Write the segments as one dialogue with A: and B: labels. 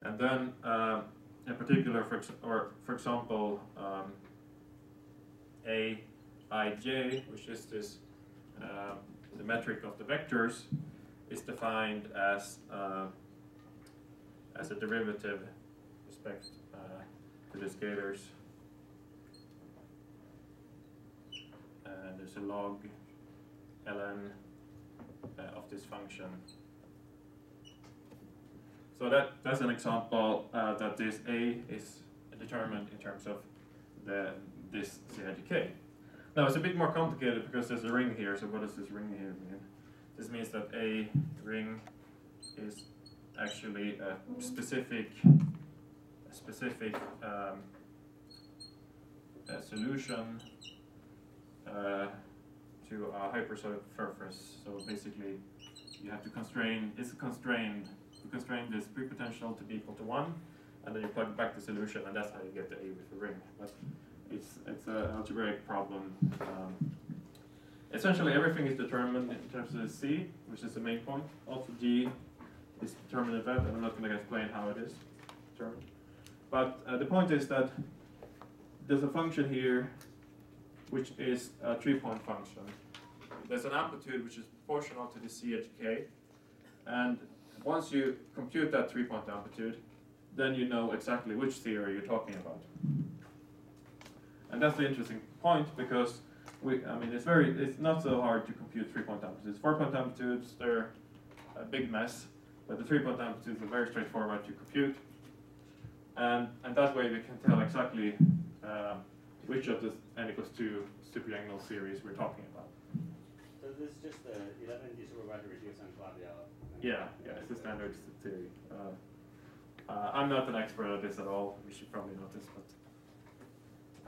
A: And then, in particular, for example, Aij, which is this the metric of the vectors, is defined as a derivative with respect to the scalars. And there's a log ln of this function. So that's an example that this A is determined in terms of this CIGK. Now it's a bit more complicated because there's a ring here. So what does this ring here mean? This means that a ring is actually a specific solution to a hypersurface. So basically, you have to constrain. It's constrained. You constrain this pre-potential to be equal to 1, and then you plug back the solution, and that's how you get the A with the ring. But it's an algebraic problem. Essentially, everything is determined in terms of the C, which is the main point. Also, G is determined in that, and I'm not going to explain how it is determined. But the point is that there's a function here, which is a 3-point function. There's an amplitude which is proportional to the CHK, and once you compute that 3-point amplitude, then you know exactly which theory you're talking about. And that's the interesting point, because it's not so hard to compute 3-point amplitudes. 4-point amplitudes, they're a big mess, but the 3-point amplitudes are very straightforward to compute. And that way we can tell exactly which of the n equals 2 superdiagonal series we're talking about.
B: So this is just the 11 supervisor reduced on Claudio.
A: Yeah, it's the standard theory. I'm not an expert at this at all. We should probably know this, but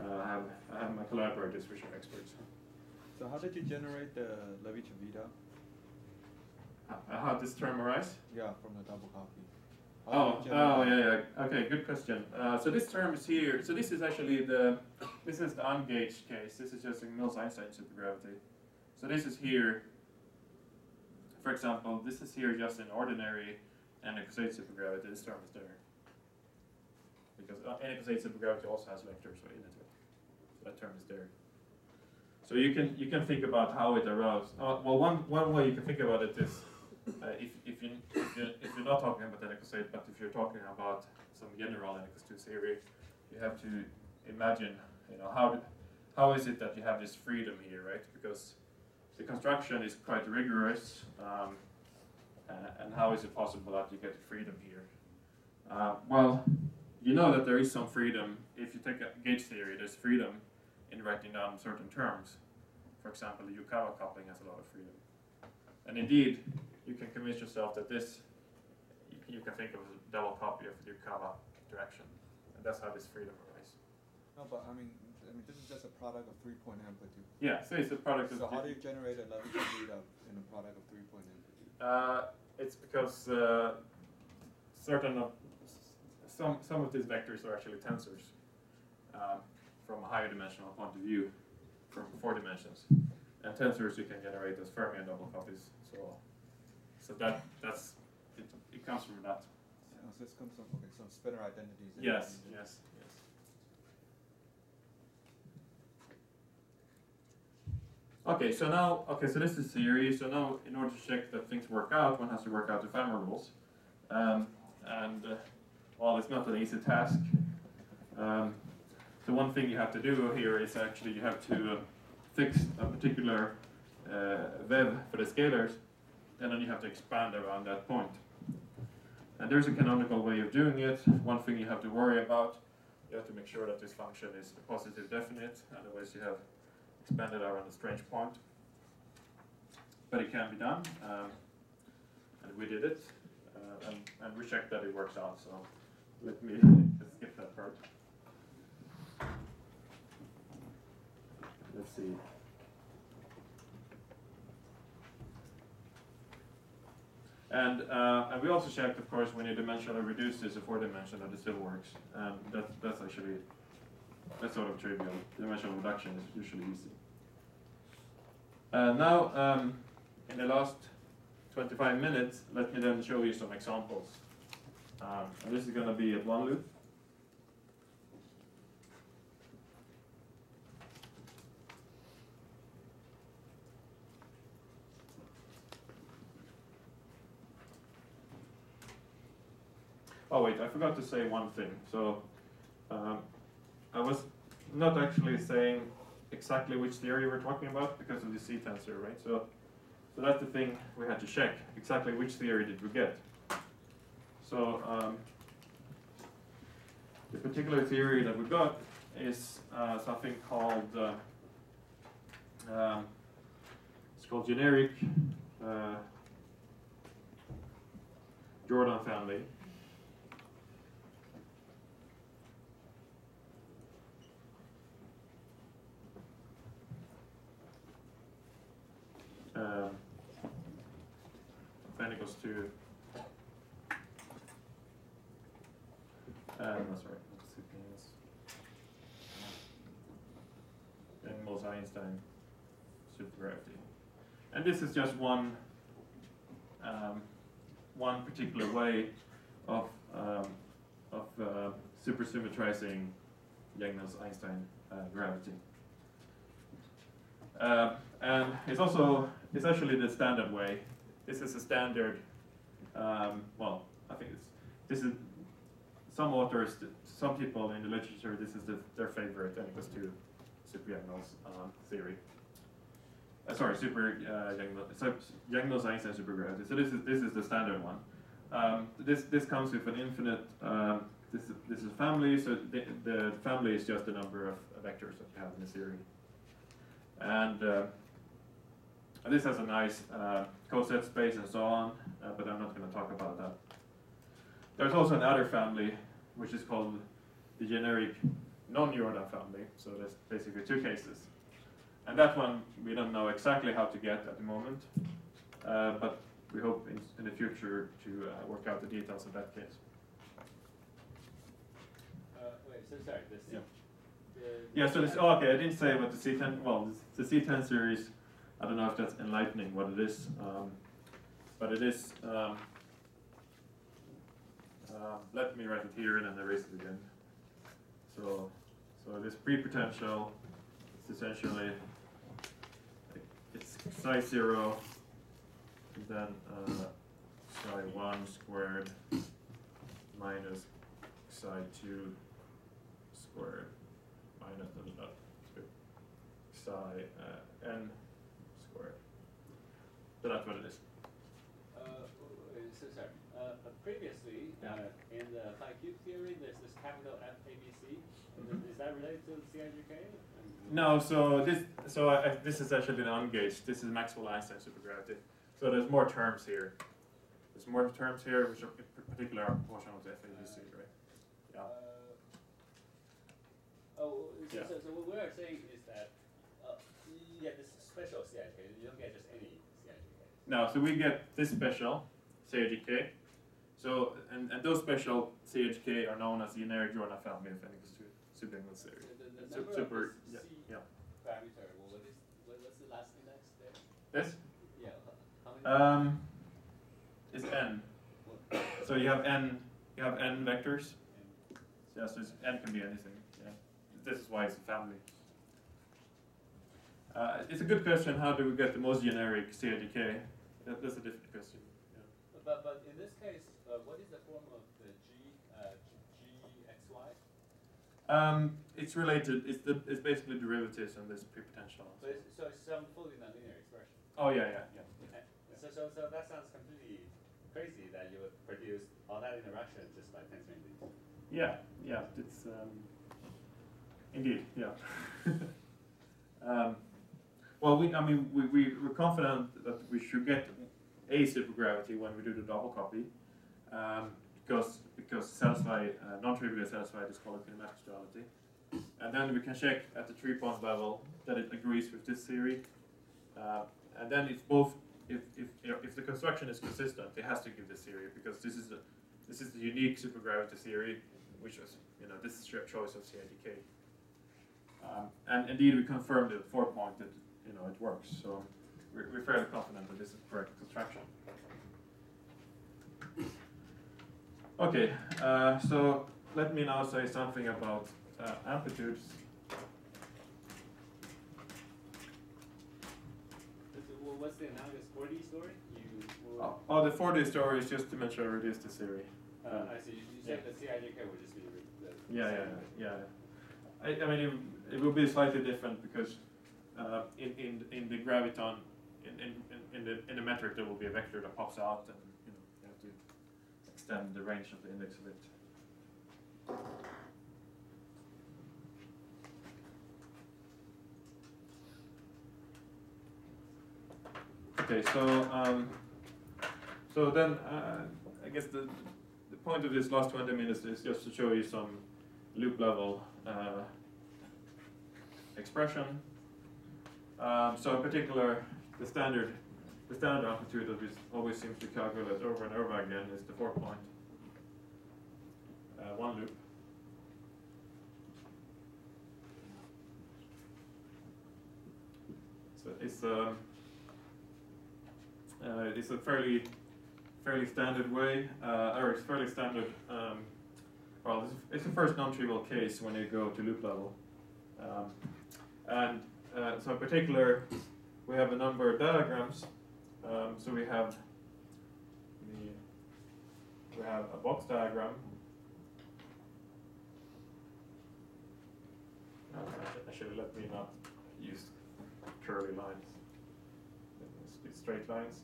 A: I have my collaborators which are experts.
C: So how did you generate the Levi-Civita?
A: How did this term arise?
C: Yeah, from the double copy.
A: Yeah. Okay, good question. So this term is here. So this is actually this is the ungauged case. This is just a Yang-Mills-Einstein supergravity. So this is here. For example, this is here just an ordinary n-equals 8 supergravity. This term is there because n-equals 8 supergravity also has vectors in it. So that term is there. So you can think about how it arose. Well, one way you can think about it is if you're not talking about n-equals 8, but if you're talking about some general n-equals 2 theory, you have to imagine, how is it that you have this freedom here, right? Because the construction is quite rigorous, and how is it possible that you get freedom here? Well, you know that there is some freedom. If you take a gauge theory, there's freedom in writing down certain terms. For example, the Yukawa coupling has a lot of freedom. And indeed, you can convince yourself that this, you can think of as a double copy of the Yukawa interaction. And that's how this freedom arises.
C: No, but I mean, this is just a product of 3-point amplitude.
A: Yeah, so it's a product of...
C: So how do you generate a Levi-Civita in a product of 3-point amplitude?
A: It's because some of these vectors are actually tensors from a higher dimensional point of view, from 4 dimensions. And tensors you can generate as Fermion double copies. So that's it comes from that.
C: So this comes from so spinor identities.
A: Yes. Okay, so this is theory. So now, in order to check that things work out, one has to work out the Fermat rules. Well, it's not an easy task. So one thing you have to do here is actually you have to fix a particular vev for the scalars, and then you have to expand around that point. And there's a canonical way of doing it. One thing you have to worry about, you have to make sure that this function is a positive definite, otherwise you have expanded around a strange point. But it can be done, and we did it, and we checked that it works out, so let me just skip that part. Let's see. And we also checked, of course, when you dimensionally reduce this to 4 dimension, that it still works. And that's sort of trivial. Dimensional reduction is usually easy. Now, in the last 25 minutes, let me then show you some examples. And this is going to be at one loop. Oh wait, I forgot to say one thing. So I was not actually saying exactly which theory we're talking about because of the C tensor, right? So that's the thing we had to check. Exactly which theory did we get? So the particular theory that we got is something called it's called generic Jordan family. Then it goes to no, sorry, Yang-Mills-Einstein supergravity, and this is just one particular way of supersymmetrizing Yang-Mills-Einstein gravity. And it's actually the standard way. This is a standard, well, I think this is, some authors, some people in the literature, this is their favorite, and it goes to super Yang-Mills theory. Sorry, Yang-Mills-Einstein supergravity. So this is the standard one. This comes with an infinite, this is family, so the family is just the number of vectors that you have in the theory. And this has a nice coset space and so on, but I'm not going to talk about that. There's also another family, which is called the generic non-Jordan family, so there's basically two cases. And that one we don't know exactly how to get at the moment, but we hope in the future to work out the details of that case.
B: Wait, so sorry,
A: Yeah, so this, oh, okay, I didn't say what the C10, well, the C10 is, I don't know if that's enlightening what it is, but it is, let me write it here and then erase it again. So this pre-potential is essentially, it's psi 0, and then psi 1 squared minus psi 2 squared minus psi n squared. So that's what it is.
B: So sorry. Previously, in the phi cube theory, there's this capital F ABC. Is that related to CIGK?
A: No. So this is actually an ungauged. This is Maxwell-Einstein supergravity. So there's more terms here. There's more terms here, which are in particular are proportional to FABC, right? Yeah.
B: So what we are saying is that you get this special CIGK. You don't get just any CIGK.
A: No, so we get this special CIGK. So and those special CIGK are known as the generic Jordan family of n equals to super Yang-Mills theory.
B: The number
A: super,
B: of this C parameter. Well, what's the last index there?
A: This?
B: Yeah. How many?
A: Is n. So you have n vectors. Yeah, so n can be anything. Yeah. This is why it's a family. It's a good question. How do we get the most generic CIGK? That's a different question. Yeah.
B: But in this case, what is the form of the GXY?
A: It's related. It's basically derivatives on this pre-potential.
B: So it's some fully nonlinear expression.
A: Oh yeah.
B: So that sounds completely crazy that you would produce all that interaction just by tensoring these.
A: Yeah. It's indeed. Yeah. Well, we're confident that we should get a supergravity when we do the double copy, because non-trivially satisfied is called kinematic duality, and then we can check at the 3-point level that it agrees with this theory, and then it's both. If the construction is consistent, it has to give this theory because this is the unique supergravity theory, which is this is your choice of CIGK, and indeed we confirmed at 4-point that it works. So we're fairly confident that this is the correct construction. Okay, so let me now say something about amplitudes.
B: What's the analogous 4D story?
A: The 4D story is just dimensionally reduced to theory.
B: I see. You said the CIJK would just be
A: Yeah. I mean, it will be slightly different because in the graviton, in the metric, there will be a vector that pops out, and you have to extend the range of the index of it. Okay, so then I guess the point of this last 20 minutes is just to show you some loop level expression. So in particular, the standard amplitude that we always seem to calculate over and over again is the 4-point one loop. So it's a fairly standard way, or it's fairly standard. Well, it's the first non-trivial case when you go to loop level, so in particular, we have a number of diagrams. So we have a box diagram. Actually, let me not use curly lines. Let's do straight lines.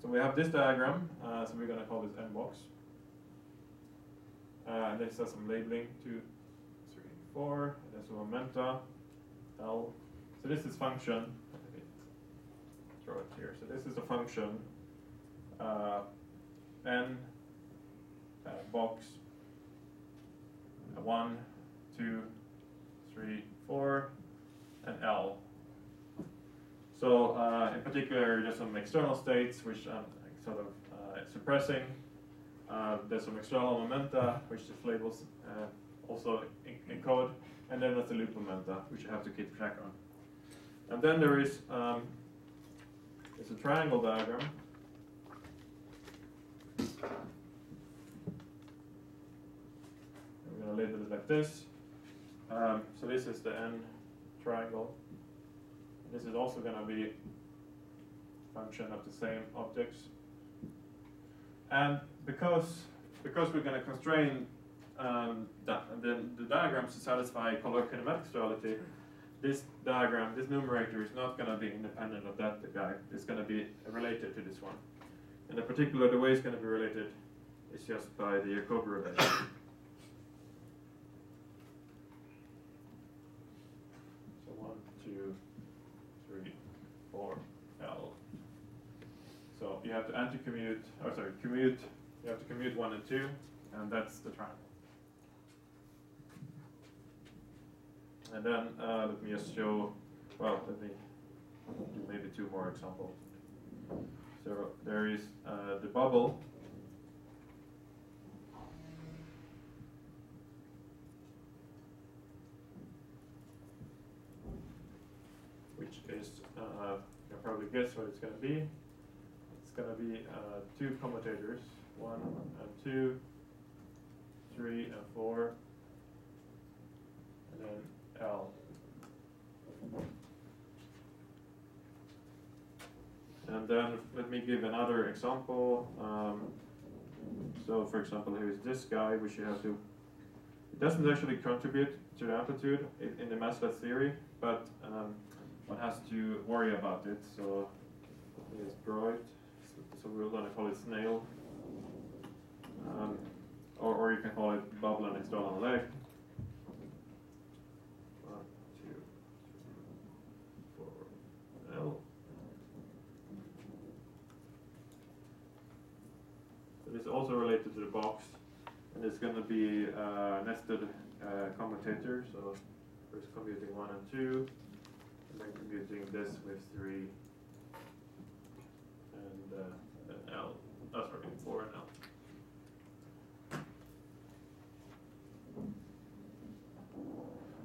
A: So we have this diagram. So we're going to call this n box. And this has some labeling 2, 3, 4. And there's a momenta L. So this is function. Let me throw it here. So this is a function n box 1, 2, 3, 4, and L. So in particular, there's some external states which I'm sort of suppressing. There's some external momenta which this labels also encode, and then there's the loop momenta which you have to keep track on. And then there is it's a triangle diagram. And we're going to label it like this. So this is the n triangle. This is also going to be a function of the same objects. And because we're going to constrain the diagrams to satisfy color kinematics duality, this diagram, this numerator, is not going to be independent of that guy. It's going to be related to this one. And in particular, the way it's going to be related is just by the Jacobi relation. So 1, 2, 3, 4, L. So you have to anti-commute, commute. You have to commute 1 and 2, and that's the triangle. And then let me just show, well, let me do maybe 2 more examples. So there is the bubble. Which is, you can probably guess what it's going to be. It's going to be 2 commutators, 1 and 2, 3 and 4, and then L. And then let me give another example. So for example, here is this guy, which you have to, it doesn't actually contribute to the amplitude in the massless theory, but one has to worry about it. So let me just draw it. So we're going to call it snail. Or you can call it bubble and external leg. 1, 2, 3, 4, L. So this is also related to the box, and it's going to be nested commutator. So first commuting 1 and 2, and then commuting this with 3 and L. Oh, sorry, 4 and L.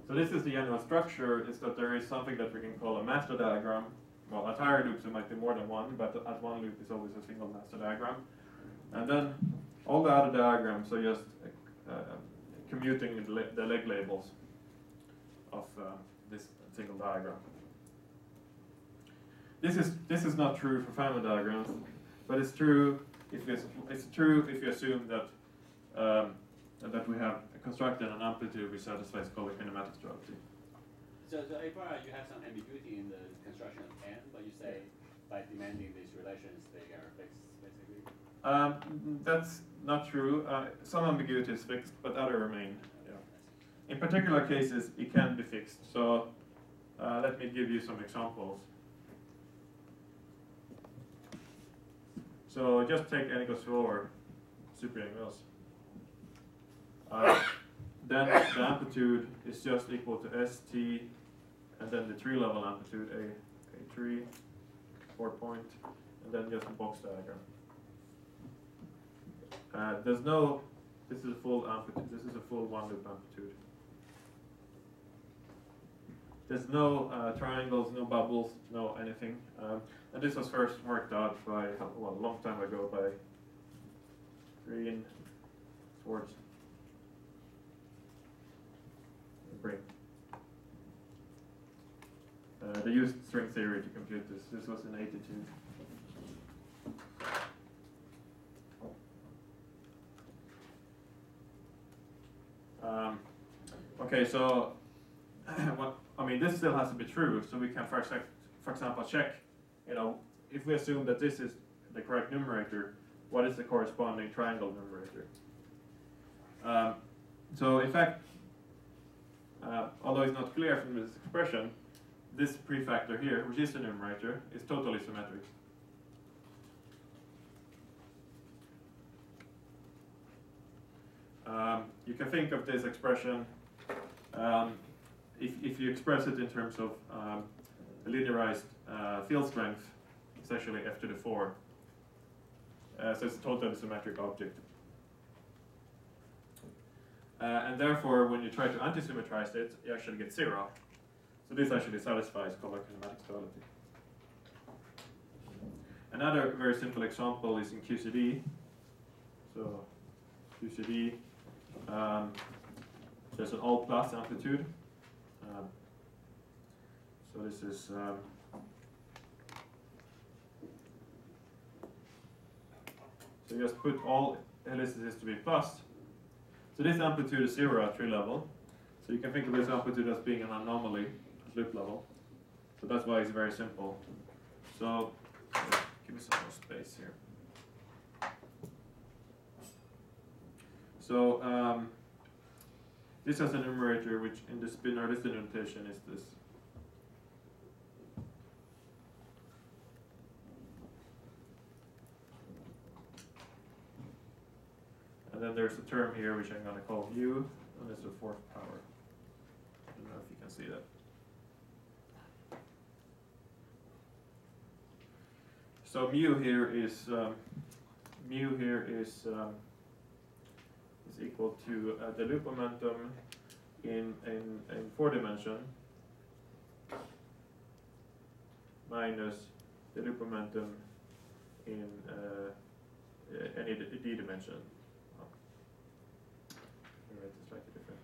A: So this is the general structure, is that there is something that we can call a master diagram. Well, at higher loops there might be more than one, but at one loop is always a single master diagram. And then All the other diagrams are just commuting the leg labels of this single diagram. This is not true for Feynman diagrams, but it's true if you assume that that we have constructed an amplitude which satisfies color kinematics duality.
B: So APR, you have some ambiguity in the construction of n, but you say by demanding these relations, they are fixed, basically?
A: That's not true. Some ambiguity is fixed, but other remain. Yeah. In particular cases, it can be fixed. So let me give you some examples. So just take n equals 4 super Yang-Mills. Then the amplitude is just equal to st, and then the tree level amplitude, a tree, 4 point, and then just a box diagram. This is a full amplitude, this is a full one loop amplitude. There's no triangles, no bubbles, no anything. And this was first worked out by, well, a long time ago by Green, Schwartz, and Brink. They used string theory to compute this. This was in '82. Okay, so this still has to be true. So we can, for example, check. If we assume that this is the correct numerator, what is the corresponding triangle numerator? So in fact, although it's not clear from this expression, this prefactor here, which is the numerator, is totally symmetric. You can think of this expression, if you express it in terms of a linearized field strength, it's actually f to the 4. So it's a totally symmetric object. And therefore, when you try to anti-symmetrize it, you actually get 0. So this actually satisfies color kinematics duality. Another very simple example is in QCD. So QCD, there's an all plus amplitude. So this is so just put all helicity to be plus. So this amplitude is 0 at tree level. So you can think of this amplitude as being an anomaly at loop level. So that's why it's very simple. So give me some more space here. So this has a numerator which in the spinor listed notation is this. And then there's a term here which I'm going to call mu, and it's the 4th power. I don't know if you can see that. So mu here is equal to the loop momentum in 4 dimension minus the loop momentum in any d dimension. It's slightly different.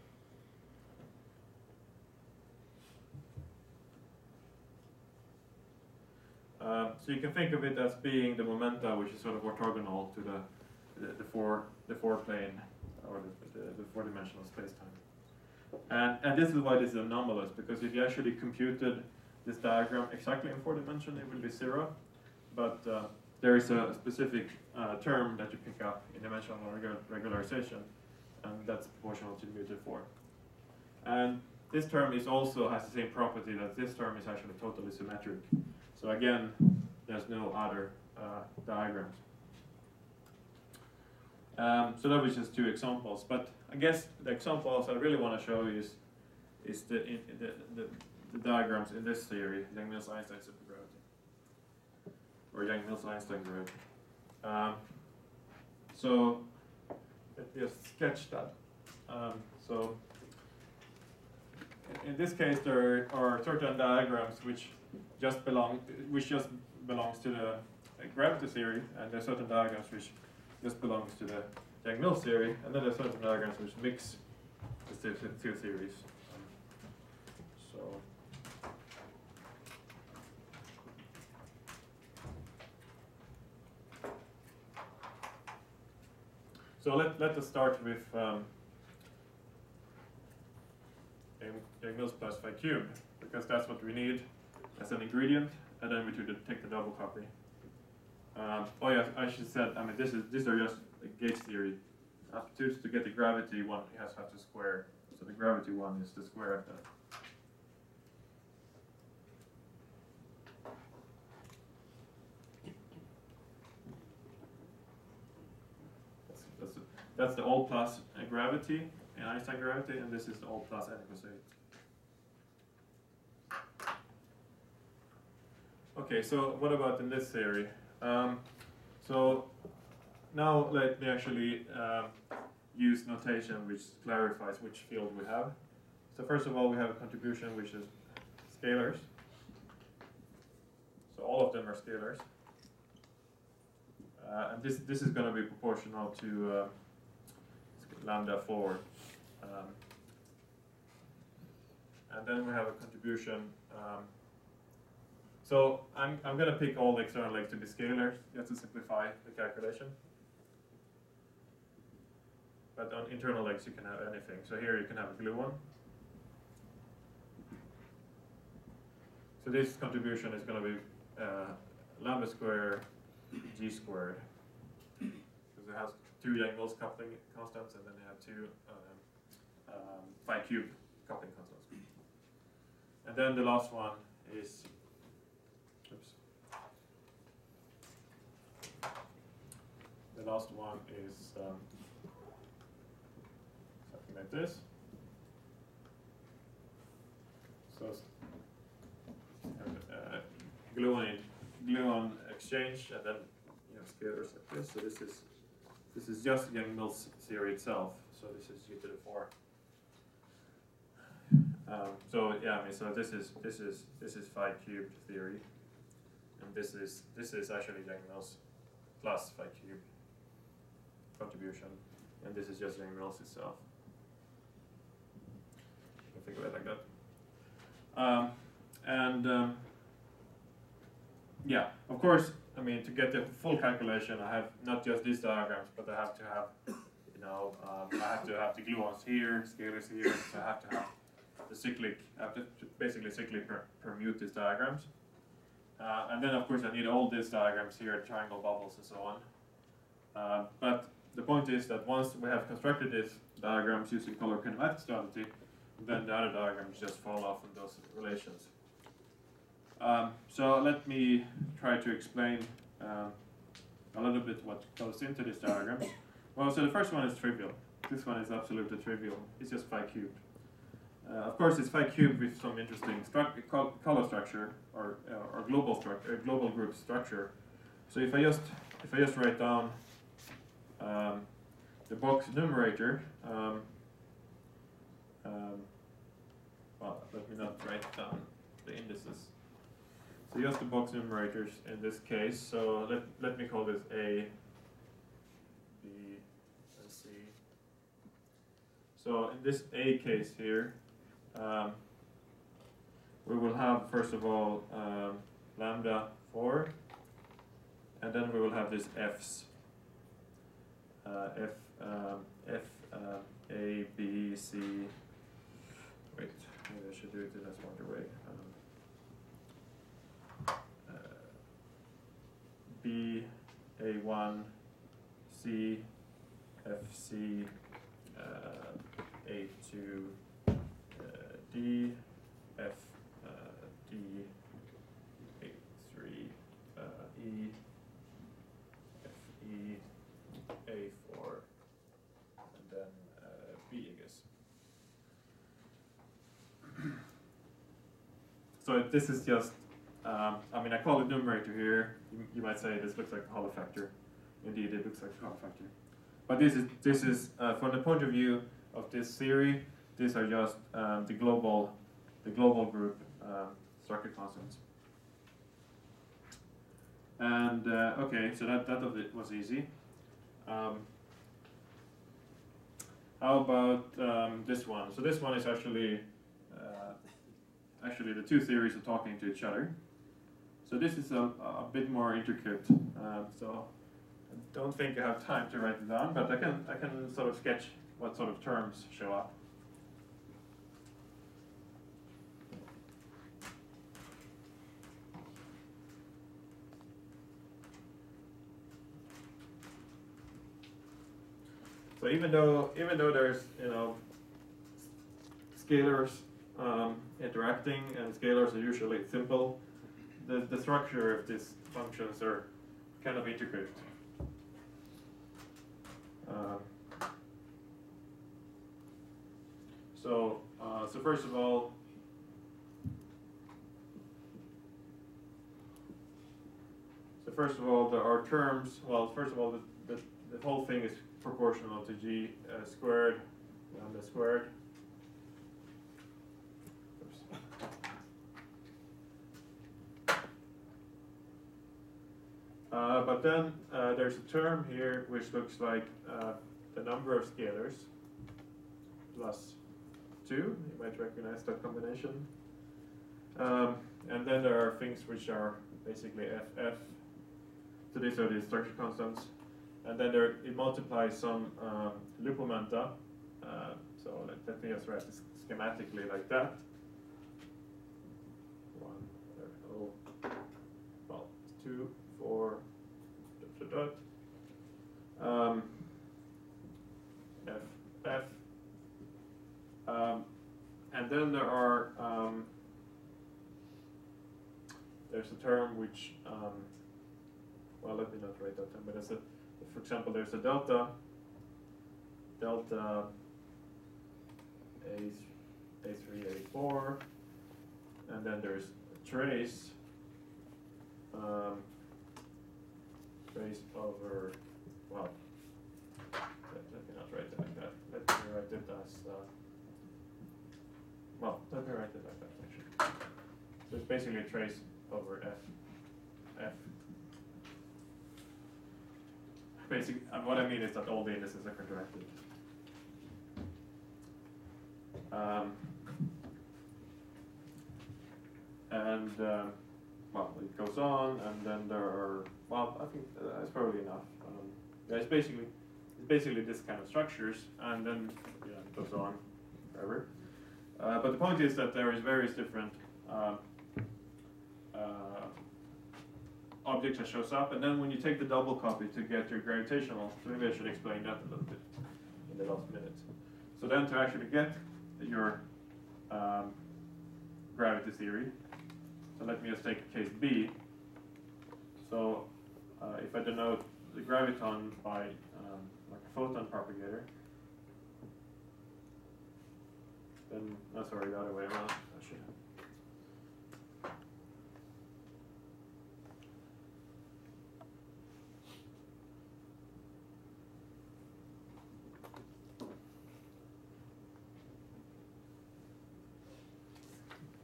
A: So you can think of it as being the momenta, which is sort of orthogonal to the four plane or the 4-dimensional space-time. And this is why this is anomalous, because if you actually computed this diagram exactly in 4 dimension, it will be 0. But there is a specific term that you pick up in dimensional regularization, and that's proportional to mu to 4. And this term also has the same property that this term is actually totally symmetric. So again, there's no other diagrams. So that was just 2 examples. But I guess the examples I really want to show you is the diagrams in this theory, Yang-Mills-Einstein supergravity, or Yang-Mills-Einstein gravity. So let me just sketch that. So in this case, there are certain diagrams which just belongs to the gravity theory, and there are certain diagrams which just belongs to the Yang-Mills theory, and then there's certain diagrams which mix the two theories. So let us start with Yang-Mills plus phi cubed, because that's what we need as an ingredient, and then we take the double copy. Oh yeah, I should say, I mean, these are just a gauge theory. Apertures, to get the gravity one, you have to square. So the gravity one is the square of that. That's the all plus gravity in Einstein gravity, and this is the all plus n equals 8. Okay, so what about in this theory? So now let me actually use notation which clarifies which field we have. So first of all, we have a contribution which is scalars. So all of them are scalars. And this is going to be proportional to lambda 4. And then we have a contribution. So I'm going to pick all the external legs to be scalars just to simplify the calculation. But on internal legs you can have anything. So here you can have a gluon. So this contribution is going to be lambda square g squared. Because it has two Yang-Mills coupling constants, and then you have two phi cubed coupling constants. And then the last one is, the last one is something like this. So gluon exchange, and then you have scalars like this. So this is just Yang-Mills theory itself. So this is g to the 4. So yeah, I mean, so this is phi cubed theory, and this is actually Yang-Mills plus phi cubed contribution, and this is just Yang-Mills itself. You can think of it like that. Yeah, of course, I mean, to get the full calculation, I have not just these diagrams, but I have to have, you know, I have to have the gluons here, scalars here, so I have to have the cyclic, I have to basically cyclically permute these diagrams. And then, of course, I need all these diagrams here, triangle bubbles and so on. But the point is that once we have constructed these diagrams using color kinematic stability, then the other diagrams just fall off in those relations. So let me try to explain a little bit what goes into this diagram. Well, so the first one is trivial. This one is absolutely trivial. It's just phi cubed. Of course, it's phi cubed with some interesting color structure or global structure, global group structure. So if I just write down the box numerator, well, let me not write down the indices. So just the box numerators in this case. So let me call this A, B, and C. So in this A case here, we will have first of all lambda 4, and then we will have these F's. F, A, B, C. Wait, maybe I should do it in a smarter way. B, A1, C, FC, A2, D, F, D, A3, E, FE, A4, and then B, I guess. So this is just, I mean, I call it numerator here. You might say this looks like a Hollow factor. Indeed, it looks like a Hollow factor. But this is from the point of view of this theory, these are just the global group structure constants. And okay, so that of it was easy. How about this one? So this one is actually the two theories are talking to each other. So this is a bit more intricate. So I don't think I have time to write it down, but I can sort of sketch what sort of terms show up. So even though there's scalars interacting, and scalars are usually simple, the structure of these functions are kind of intricate. So first of all, there are terms. Well, first of all, the whole thing is proportional to g squared lambda squared. But then there's a term here which looks like the number of scalars plus 2. You might recognize that combination. And then there are things which are basically ff. So these are the structure constants. And then it multiplies some loop momenta. So let me just write this schematically like that. Well, 2, 4, ... F. And then there are there's a term which well, let me not write that term, but it's for example, there's a delta A3, A4, and then there's a trace over, well, let me not write it like that. Let me write it as, well, let me write it like that actually. So it's basically a trace over F. Basically, what I mean is that all the indices are contracted. Well, it goes on, and then there are, well, I think that's probably enough. Yeah, it's basically this kind of structures, and then it goes on forever. But the point is that there is various different objects that shows up, and then when you take the double copy to get your gravitational, so maybe I should explain that a little bit in the last minute. So then to actually get your gravity theory, so let me just take case B. So if I denote the graviton by like a photon propagator, then, no, sorry, the other way around, actually.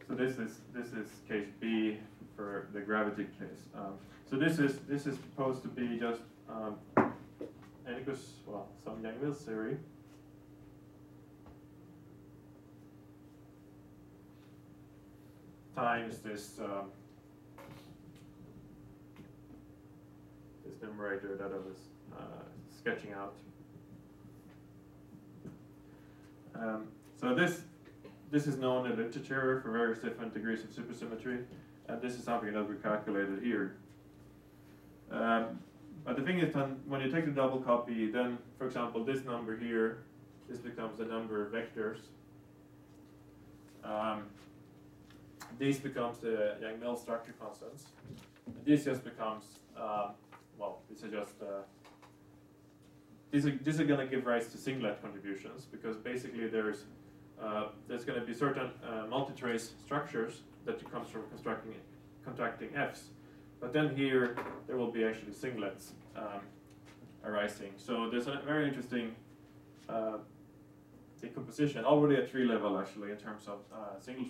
A: So this is case B for the gravity case. So this is supposed to be just some Yang-Mills theory. Times this numerator that I was sketching out. So this is known in literature for various different degrees of supersymmetry, and this is something that we calculated here. But the thing is, when you take the double copy, then, for example, this number here, this becomes the number of vectors. This becomes the Yang-Mills structure constants. And this just becomes, well, this is just, these are going to give rise to singlet contributions, because basically there's going to be certain multitrace structures that comes from contracting Fs. But then here, there will be actually singlets arising. So there's a very interesting decomposition, already at 3 level actually, in terms of single